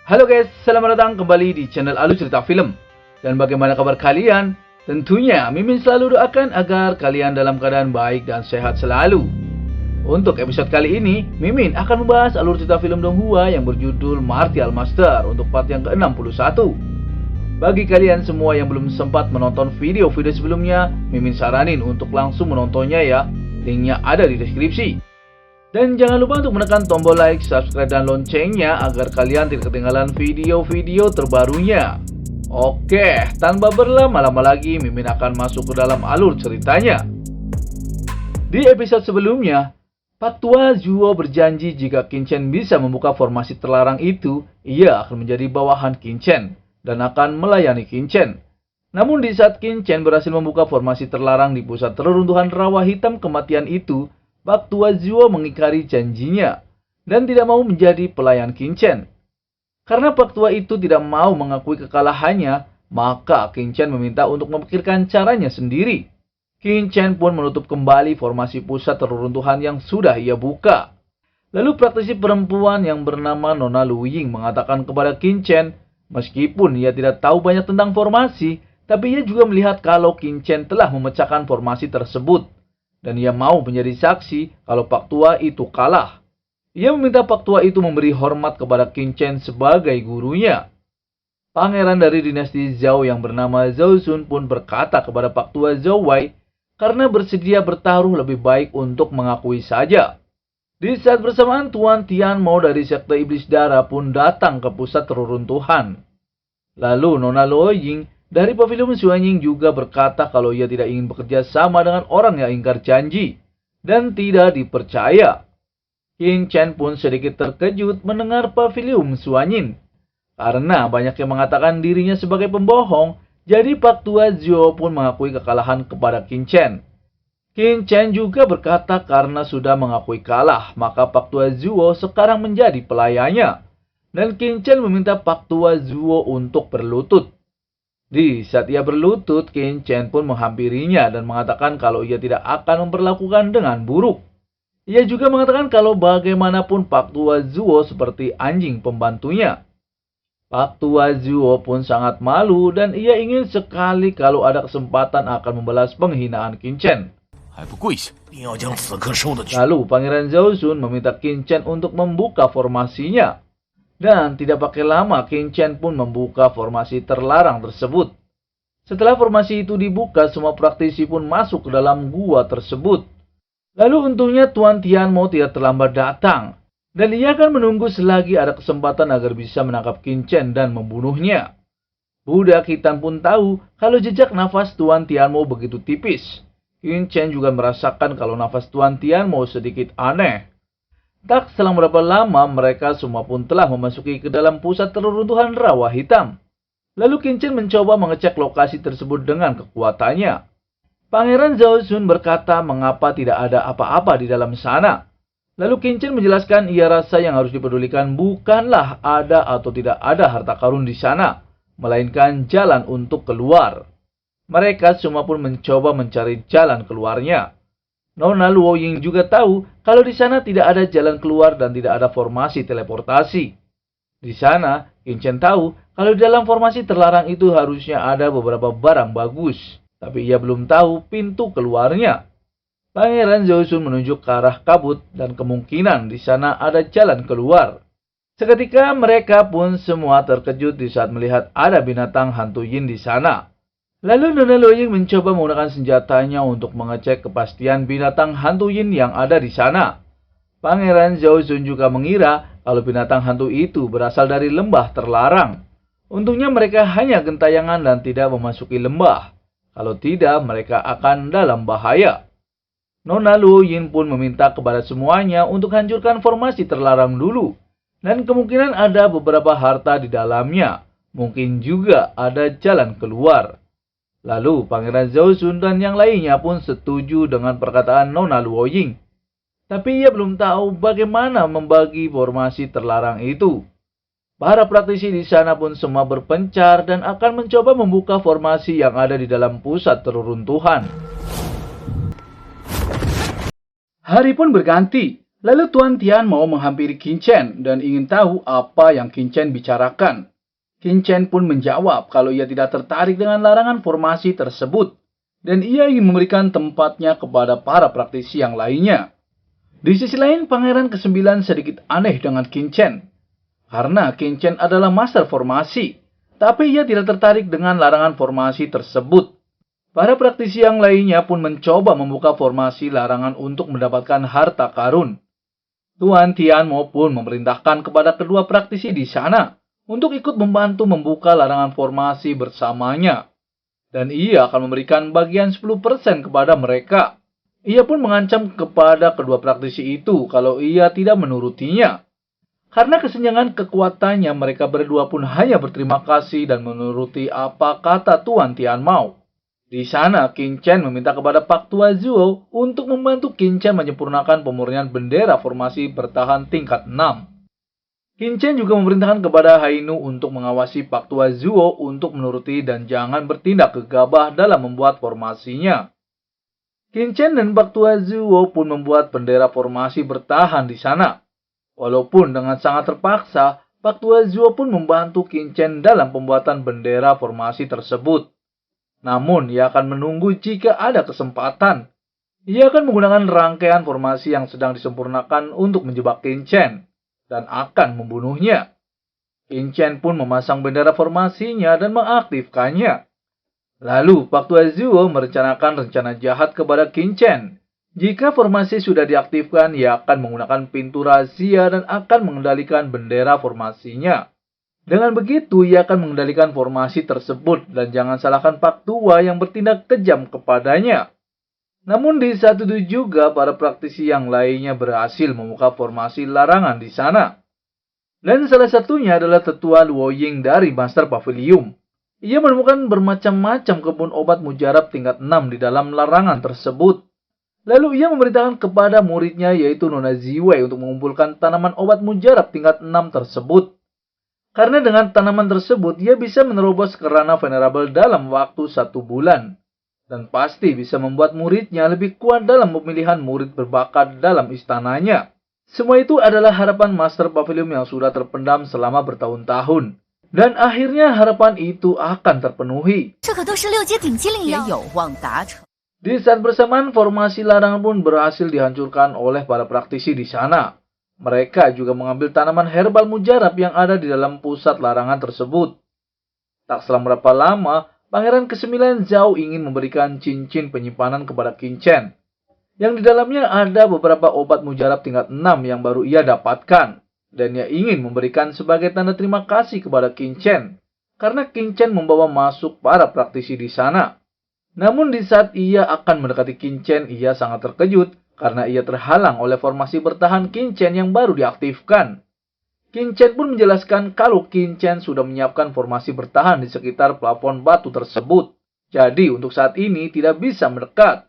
Halo guys, selamat datang kembali di channel Alu Cerita Film. Dan bagaimana kabar kalian? Tentunya Mimin selalu doakan agar kalian dalam keadaan baik dan sehat selalu. Untuk episode kali ini, Mimin akan membahas alur cerita film Donghua yang berjudul Martial Master untuk part yang ke-61. Bagi kalian semua yang belum sempat menonton video-video sebelumnya, Mimin saranin untuk langsung menontonnya ya. Linknya ada di deskripsi. Dan jangan lupa untuk menekan tombol like, subscribe, dan loncengnya agar kalian tidak ketinggalan video-video terbarunya. Oke, tanpa berlama-lama lagi, Mimin akan masuk ke dalam alur ceritanya. Di episode sebelumnya, Pak Tua Zuo berjanji jika Qin Chen bisa membuka formasi terlarang itu, ia akan menjadi bawahan Qin Chen dan akan melayani Qin Chen. Namun di saat Qin Chen berhasil membuka formasi terlarang di pusat reruntuhan rawa hitam kematian itu, Pak Tua Zuo mengingkari janjinya dan tidak mau menjadi pelayan Qin Chen. Karena Pak Tua itu tidak mau mengakui kekalahannya, maka Qin Chen meminta untuk memikirkan caranya sendiri. Qin Chen pun menutup kembali formasi pusat reruntuhan yang sudah ia buka. Lalu praktisi perempuan yang bernama Nona Lu Ying mengatakan kepada Qin Chen, meskipun ia tidak tahu banyak tentang formasi, tapi ia juga melihat kalau Qin Chen telah memecahkan formasi tersebut. Dan ia mau menjadi saksi kalau Pak Tua itu kalah. Ia meminta Pak Tua itu memberi hormat kepada Qin Chen sebagai gurunya. Pangeran dari dinasti Zhao yang bernama Zhao Xun pun berkata kepada Pak Tua Zhao Wei karena bersedia bertaruh lebih baik untuk mengakui saja. Di saat bersamaan Tuan Tian Mo dari sekte Iblis Darah pun datang ke pusat reruntuhan. Lalu Nona Luo Ying dari pavilion Xuanying juga berkata kalau ia tidak ingin bekerja sama dengan orang yang ingkar janji dan tidak dipercaya. Qin Chen pun sedikit terkejut mendengar pavilion Xuanying. Karena banyak yang mengatakan dirinya sebagai pembohong, jadi Pak Tua Zuo pun mengakui kekalahan kepada Qin Chen. Qin Chen juga berkata karena sudah mengakui kalah, maka Pak Tua Zuo sekarang menjadi pelayannya. Dan Qin Chen meminta Pak Tua Zuo untuk berlutut. Di saat ia berlutut, Qin Chen pun menghampirinya dan mengatakan kalau ia tidak akan memperlakukan dengan buruk. Ia juga mengatakan kalau bagaimanapun Pak Tua Zuo seperti anjing pembantunya. Pak Tua Zuo pun sangat malu dan ia ingin sekali kalau ada kesempatan akan membalas penghinaan Qin Chen. Lalu Pangeran Zhao Xun meminta Qin Chen untuk membuka formasinya. Dan tidak pakai lama, Qin Chen pun membuka formasi terlarang tersebut. Setelah formasi itu dibuka, semua praktisi pun masuk ke dalam gua tersebut. Lalu untungnya Tuan Tian Mo tidak terlambat datang. Dan ia akan menunggu selagi ada kesempatan agar bisa menangkap Qin Chen dan membunuhnya. Budak hitam pun tahu kalau jejak nafas Tuan Tian Mo begitu tipis. Qin Chen juga merasakan kalau nafas Tuan Tian Mo sedikit aneh. Tak selang berapa lama mereka semua pun telah memasuki ke dalam pusat reruntuhan rawa hitam. Lalu Qin Chen mencoba mengecek lokasi tersebut dengan kekuatannya. Pangeran Zhao Xun berkata mengapa tidak ada apa-apa di dalam sana. Lalu Qin Chen menjelaskan ia rasa yang harus dipedulikan bukanlah ada atau tidak ada harta karun di sana, melainkan jalan untuk keluar. Mereka semua pun mencoba mencari jalan keluarnya. Nona Luo Ying juga tahu kalau di sana tidak ada jalan keluar dan tidak ada formasi teleportasi. Di sana, Qin Chen tahu kalau di dalam formasi terlarang itu harusnya ada beberapa barang bagus, tapi ia belum tahu pintu keluarnya. Pangeran Zhao Xun menunjuk ke arah kabut dan kemungkinan di sana ada jalan keluar. Seketika mereka pun semua terkejut di saat melihat ada binatang hantu yin di sana. Lalu Nona Luo Ying mencoba menggunakan senjatanya untuk mengecek kepastian binatang hantu yin yang ada di sana. Pangeran Zhao Xun juga mengira kalau binatang hantu itu berasal dari lembah terlarang. Untungnya mereka hanya gentayangan dan tidak memasuki lembah. Kalau tidak, mereka akan dalam bahaya. Nona Luo Ying pun meminta kepada semuanya untuk hancurkan formasi terlarang dulu. Dan kemungkinan ada beberapa harta di dalamnya. Mungkin juga ada jalan keluar. Lalu Pangeran Zhao Xun dan yang lainnya pun setuju dengan perkataan Nona Luo Ying. Tapi ia belum tahu bagaimana membagi formasi terlarang itu. Para praktisi di sana pun semua berpencar dan akan mencoba membuka formasi yang ada di dalam pusat reruntuhan. Hari pun berganti. Lalu Tuan Tian mau menghampiri Qin Chen dan ingin tahu apa yang Qin Chen bicarakan. Qin Chen pun menjawab kalau ia tidak tertarik dengan larangan formasi tersebut, dan ia ingin memberikan tempatnya kepada para praktisi yang lainnya. Di sisi lain, Pangeran ke-9 sedikit aneh dengan Qin Chen, karena Qin Chen adalah master formasi, tapi ia tidak tertarik dengan larangan formasi tersebut. Para praktisi yang lainnya pun mencoba membuka formasi larangan untuk mendapatkan harta karun. Tuan Tianmo pun memerintahkan kepada kedua praktisi di sana untuk ikut membantu membuka larangan formasi bersamanya. Dan ia akan memberikan bagian 10% kepada mereka. Ia pun mengancam kepada kedua praktisi itu kalau ia tidak menurutinya. Karena kesenjangan kekuatannya, mereka berdua pun hanya berterima kasih dan menuruti apa kata Tuan Tianmo. Di sana, Qin Chen meminta kepada Pak Tua Zuo untuk membantu Qin Chen menyempurnakan pemurnian bendera formasi bertahan tingkat 6. Qin Chen juga memerintahkan kepada Hainu untuk mengawasi Pak Tua Zuo untuk menuruti dan jangan bertindak gegabah dalam membuat formasinya. Qin Chen dan Pak Tua Zuo pun membuat bendera formasi bertahan di sana. Walaupun dengan sangat terpaksa, Pak Tua Zuo pun membantu Qin Chen dalam pembuatan bendera formasi tersebut. Namun, ia akan menunggu jika ada kesempatan. Ia akan menggunakan rangkaian formasi yang sedang disempurnakan untuk menjebak Qin Chen dan akan membunuhnya. Qin Chen pun memasang bendera formasinya dan mengaktifkannya. Lalu, Pak Tua Zuo merencanakan rencana jahat kepada Qin Chen. Jika formasi sudah diaktifkan, ia akan menggunakan pintu rahasia dan akan mengendalikan bendera formasinya. Dengan begitu, ia akan mengendalikan formasi tersebut dan jangan salahkan Pak Tua yang bertindak kejam kepadanya. Namun di satu itu juga para praktisi yang lainnya berhasil membuka formasi larangan di sana. Dan salah satunya adalah tetua Luo Ying dari Master Pavilium. Ia menemukan bermacam-macam kebun obat mujarab tingkat 6 di dalam larangan tersebut. Lalu ia memerintahkan kepada muridnya yaitu Nona Ziwei untuk mengumpulkan tanaman obat mujarab tingkat 6 tersebut. Karena dengan tanaman tersebut, ia bisa menerobos kerana venerable dalam waktu 1 bulan. Dan pasti bisa membuat muridnya lebih kuat dalam pemilihan murid berbakat dalam istananya. Semua itu adalah harapan Master Pavilium yang sudah terpendam selama bertahun-tahun. Dan akhirnya harapan itu akan terpenuhi. Di saat bersamaan, formasi larangan pun berhasil dihancurkan oleh para praktisi di sana. Mereka juga mengambil tanaman herbal mujarab yang ada di dalam pusat larangan tersebut. Tak selang berapa lama, Pangeran ke-9 Zhao ingin memberikan cincin penyimpanan kepada Qin Chen. Yang di dalamnya ada beberapa obat mujarab tingkat 6 yang baru ia dapatkan. Dan ia ingin memberikan sebagai tanda terima kasih kepada Qin Chen. Karena Qin Chen membawa masuk para praktisi di sana. Namun di saat ia akan mendekati Qin Chen, ia sangat terkejut. Karena ia terhalang oleh formasi bertahan Qin Chen yang baru diaktifkan. Qin Chen pun menjelaskan kalau Qin Chen sudah menyiapkan formasi bertahan di sekitar plafon batu tersebut. Jadi untuk saat ini tidak bisa mendekat.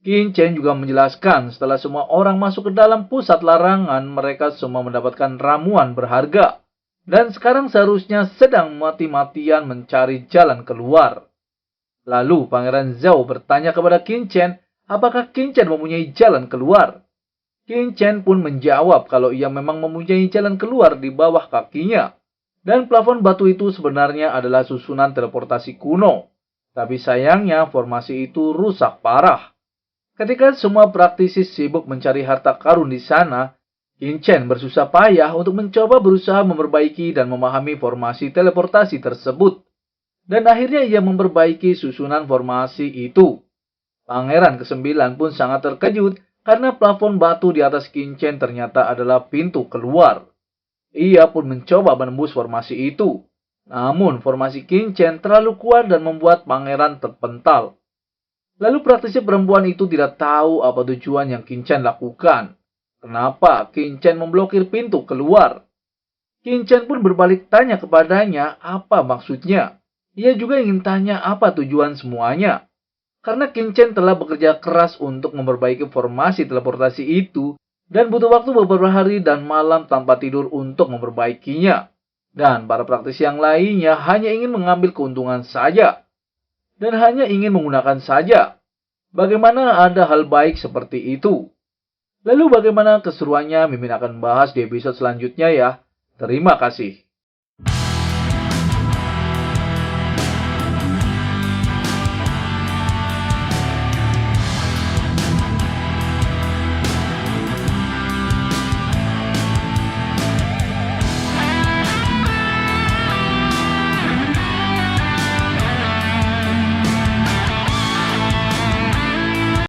Qin Chen juga menjelaskan setelah semua orang masuk ke dalam pusat larangan, mereka semua mendapatkan ramuan berharga. Dan sekarang seharusnya sedang mati-matian mencari jalan keluar. Lalu Pangeran Zhao bertanya kepada Qin Chen, apakah Qin Chen mempunyai jalan keluar? Qin Chen pun menjawab kalau ia memang mempunyai jalan keluar di bawah kakinya. Dan plafon batu itu sebenarnya adalah susunan teleportasi kuno. Tapi sayangnya formasi itu rusak parah. Ketika semua praktisi sibuk mencari harta karun di sana, Qin Chen bersusah payah untuk mencoba berusaha memperbaiki dan memahami formasi teleportasi tersebut. Dan akhirnya ia memperbaiki susunan formasi itu. Pangeran ke-9 pun sangat terkejut karena plafon batu di atas Qin Chen ternyata adalah pintu keluar. Ia pun mencoba menembus formasi itu. Namun formasi Qin Chen terlalu kuat dan membuat pangeran terpental. Lalu praktisi perempuan itu tidak tahu apa tujuan yang Qin Chen lakukan. Kenapa Qin Chen memblokir pintu keluar? Qin Chen pun berbalik tanya kepadanya apa maksudnya. Ia juga ingin tanya apa tujuan semuanya. Karena Qin Chen telah bekerja keras untuk memperbaiki formasi teleportasi itu dan butuh waktu beberapa hari dan malam tanpa tidur untuk memperbaikinya. Dan para praktisi yang lainnya hanya ingin mengambil keuntungan saja. Dan hanya ingin menggunakan saja. Bagaimana ada hal baik seperti itu? Lalu bagaimana keseruannya Mimin akan bahas di episode selanjutnya ya. Terima kasih.